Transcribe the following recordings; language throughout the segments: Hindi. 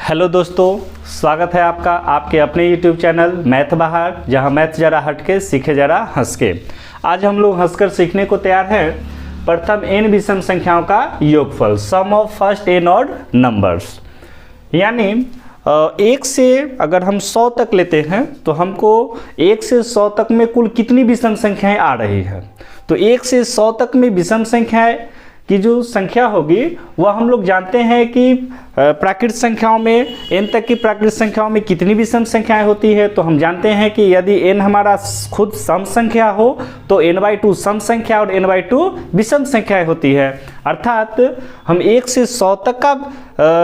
हेलो दोस्तों, स्वागत है आपका आपके अपने YouTube चैनल मैथ बहार, जहां मैथ जरा हटके सीखे जरा हंस के। आज हम लोग हंसकर सीखने को तैयार हैं प्रथम n विषम संख्याओं का योगफल, sum of first n odd numbers. यानी 1 से अगर हम 100 तक लेते हैं तो हमको 1 से 100 तक में कुल कितनी विषम संख्याएं आ रही है। तो 1 से 100 तक में विषम संख्याएं की जो संख्या होगी वह हम लोग जानते हैं कि प्राकृत संख्याओं में n तक की प्राकृत संख्याओं में कितनी विषम संख्याएं होती है। तो हम जानते हैं कि यदि n हमारा खुद सम संख्या हो तो n/2 सम संख्या और n/2 विषम संख्याएं होती है। अर्थात हम 1 से 100 तक का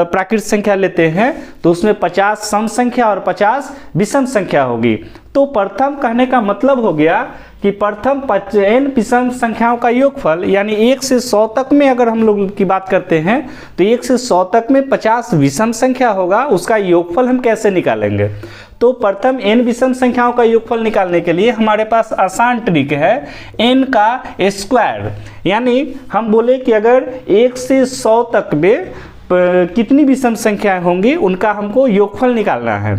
प्राकृत संख्या लेते हैं तो उसमें 50 सम संख्या और 50 विषम संख्या होगी। तो प्रथम कहने का मतलब हो गया कि प्रथम n विषम संख्याओं का योगफल, यानी 1 से 100 तक में अगर हम लोग की बात करते हैं तो 1 से 100 तक में 50 विषम संख्या होगा, उसका योगफल हम कैसे निकालेंगे। तो प्रथम n विषम संख्याओं का योगफल निकालने के लिए हमारे पास आसान ट्रिक है n का स्क्वायर। यानी हम बोले कि अगर 1 से 100 तक में कितनी विषम संख्याएं होंगी उनका हमको योगफल निकालना है।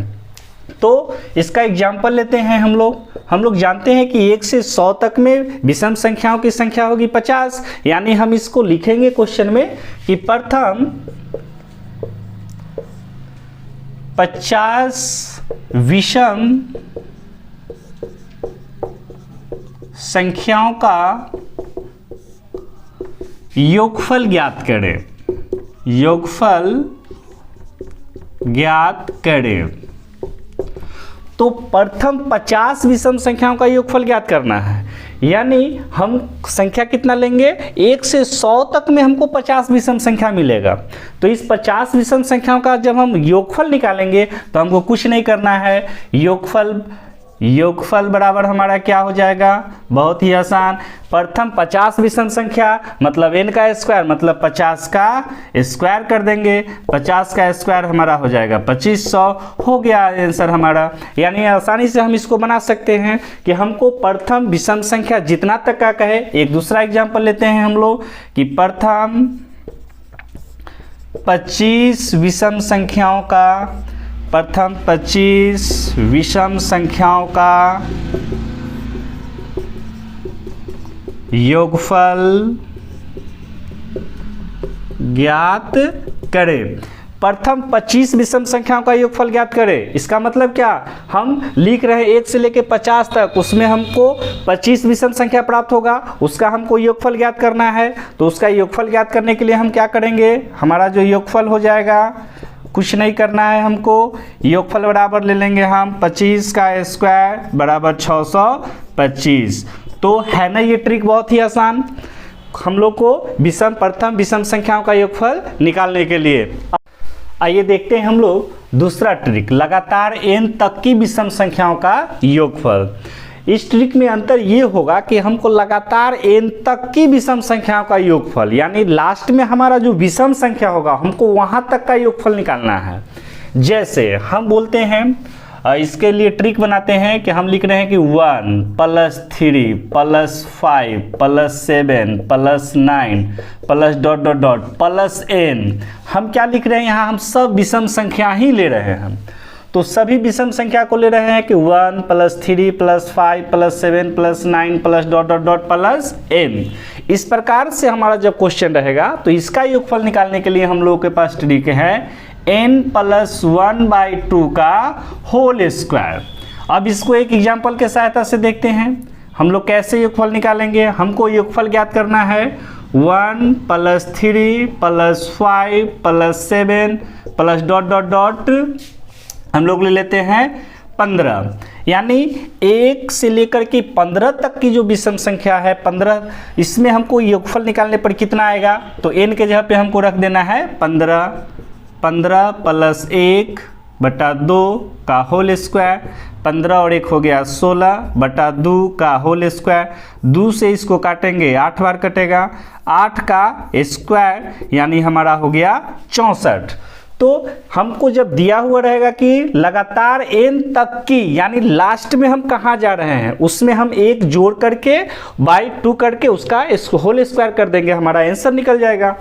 तो इसका एग्जाम्पल लेते हैं हम लोग जानते हैं कि 1 से 100 तक में विषम संख्याओं की संख्या होगी 50। यानी हम इसको लिखेंगे क्वेश्चन में कि प्रथम 50 विषम संख्याओं का योगफल ज्ञात करें। योगफल ज्ञात करें। तो प्रथम 50 विषम संख्याओं का योगफल ज्ञात करना है। यानी हम संख्या कितना लेंगे, 1 से 100 तक में हमको 50 विषम संख्या मिलेगा। तो इस 50 विषम संख्याओं का जब हम योगफल निकालेंगे तो हमको कुछ नहीं करना है। योगफल बराबर हमारा क्या हो जाएगा, बहुत ही आसान। प्रथम 50 विषम संख्या मतलब n का स्क्वायर मतलब 50 का स्क्वायर कर देंगे। 50 का स्क्वायर हमारा हो जाएगा 2500, हो गया आंसर हमारा। यानी आसानी से हम इसको बना सकते हैं कि हमको प्रथम विषम संख्या जितना तक का कहे। एक दूसरा एग्जाम्पल लेते हैं हम लोग कि प्रथम 25 विषम संख्याओं का प्रथम 25 विषम संख्याओं का योगफल ज्ञात करें। प्रथम 25 विषम संख्याओं का योगफल ज्ञात करें, इसका मतलब क्या, हम लिख रहे हैं 1 से लेकर 50 तक, उसमें हमको 25 विषम संख्या प्राप्त होगा, उसका हमको योगफल ज्ञात करना है। तो उसका योगफल ज्ञात करने के लिए हम क्या करेंगे, हमारा जो योगफल हो जाएगा, कुछ नहीं करना है हमको, योगफल बराबर ले लेंगे हम 25 का स्क्वायर बराबर 625। तो है ना ये ट्रिक बहुत ही आसान हम लोग को प्रथम विषम संख्याओं का योगफल निकालने के लिए। आइए देखते हैं हम लोग दूसरा ट्रिक, लगातार n तक की विषम संख्याओं का योगफल। इस ट्रिक में अंतर ये होगा कि हमको लगातार n तक की विषम संख्याओं का योगफल, यानी लास्ट में हमारा जो विषम संख्या होगा हमको वहां तक का योगफल निकालना है। जैसे हम बोलते हैं, इसके लिए ट्रिक बनाते हैं कि हम लिख रहे हैं कि 1 + 3 + 5 + 7 + 9 + ... n। हम क्या लिख रहे हैं यहाँ, हम सब विषम संख्या ही ले रहे हैं। तो सभी विषम संख्या को ले रहे हैं कि 1 + 3 + 5 + 7 + 9 + ... n। इस प्रकार से हमारा जब क्वेश्चन रहेगा तो इसका योगफल निकालने के लिए हम लोगों के पास ट्रिक है n + 1/2 का होल स्क्वायर। अब इसको एक एग्जाम्पल के सहायता से देखते हैं हम लोग कैसे योगफल निकालेंगे। हमको योगफल ज्ञात करना है 1 + 3 + 5 + 7 + ... हम लोग ले लेते हैं 15। यानी 1 से लेकर के 15 तक की जो विषम संख्या है 15, इसमें हमको योगफल निकालने पर कितना आएगा, तो n के जगह पे हमको रख देना है 15। 15 + 1/2 का होल स्क्वायर, 15 और 1 हो गया 16/2 का होल स्क्वायर। 2 से इसको काटेंगे 8 बार कटेगा, 8 का स्क्वायर यानी हमारा हो गया 64। तो हमको जब दिया हुआ रहेगा कि लगातार n तक की, यानी लास्ट में हम कहाँ जा रहे हैं उसमें हम 1 जोड़ करके बाई 2 करके उसका होल स्क्वायर कर देंगे, हमारा आंसर निकल जाएगा।